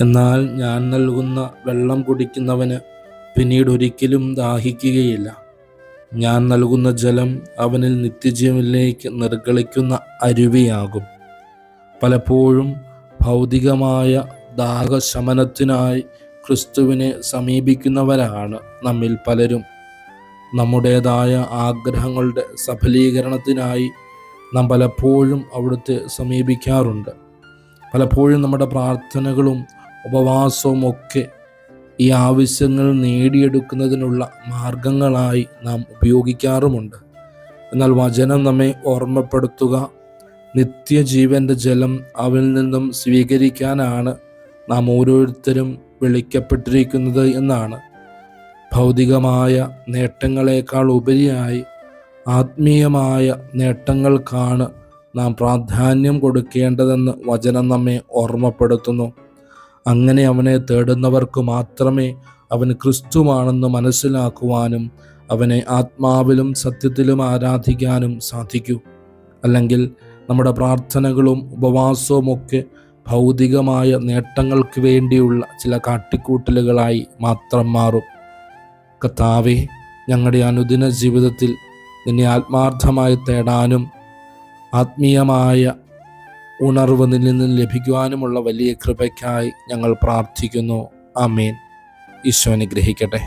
എന്നാൽ ഞാൻ നൽകുന്ന വെള്ളം കുടിക്കുന്നവന് പിന്നീട് ഒരിക്കലും ദാഹിക്കുകയില്ല. ഞാൻ നൽകുന്ന ജലം അവനിൽ നിത്യജീവനിലേക്ക് നിർഗളിക്കുന്ന അരുവിയാകും. പലപ്പോഴും ഭൗതികമായ ദാഹശമനത്തിനായി ക്രിസ്തുവിനെ സമീപിക്കുന്നവരാണ് നമ്മിൽ പലരും. നമ്മുടേതായ ആഗ്രഹങ്ങളുടെ സഫലീകരണത്തിനായി നാം പലപ്പോഴും അവിടുത്തെ സമീപിക്കാറുണ്ട്. പലപ്പോഴും നമ്മുടെ പ്രാർത്ഥനകളും ഉപവാസവും ഒക്കെ ഈ ആവശ്യങ്ങൾ നേടിയെടുക്കുന്നതിനുള്ള മാർഗങ്ങളായി നാം ഉപയോഗിക്കാറുമുണ്ട്. എന്നാൽ വചനം നമ്മെ ഓർമ്മപ്പെടുത്തുക, നിത്യജീവൻ്റെ ജലം അവനിൽ നിന്നും സ്വീകരിക്കാനാണ് നാം ഓരോരുത്തരും വിളിക്കപ്പെട്ടിരിക്കുന്നത് എന്നാണ്. ഭൗതികമായ നേട്ടങ്ങളെക്കാൾ ഉപരിയായി ആത്മീയമായ നേട്ടങ്ങൾക്കാണ് നാം പ്രാധാന്യം കൊടുക്കേണ്ടതെന്ന് വചനം നമ്മെ ഓർമ്മപ്പെടുത്തുന്നു. അങ്ങനെ അവനെ തേടുന്നവർക്ക് മാത്രമേ അവൻ ക്രിസ്തുവാണെന്ന് മനസ്സിലാക്കുവാനും അവനെ ആത്മാവിലും സത്യത്തിലും ആരാധിക്കാനും സാധിക്കൂ. അല്ലെങ്കിൽ നമ്മുടെ പ്രാർത്ഥനകളും ഉപവാസവും ഒക്കെ ഭൗതികമായ നേട്ടങ്ങൾക്ക് വേണ്ടിയുള്ള ചില കാട്ടിക്കൂട്ടലുകളായി മാത്രം മാറും. കർത്താവേ, ഞങ്ങളുടെ അനുദിന ജീവിതത്തിൽ നിന്നെ ആത്മാർത്ഥമായി തേടാനും ആത്മീയമായ ഉണർവ് നിന്നിൽ നിന്ന് ലഭിക്കുവാനുമുള്ള വലിയ കൃപയ്ക്കായി ഞങ്ങൾ പ്രാർത്ഥിക്കുന്നു. ആമേൻ. ഈശോ അനുഗ്രഹിക്കട്ടെ.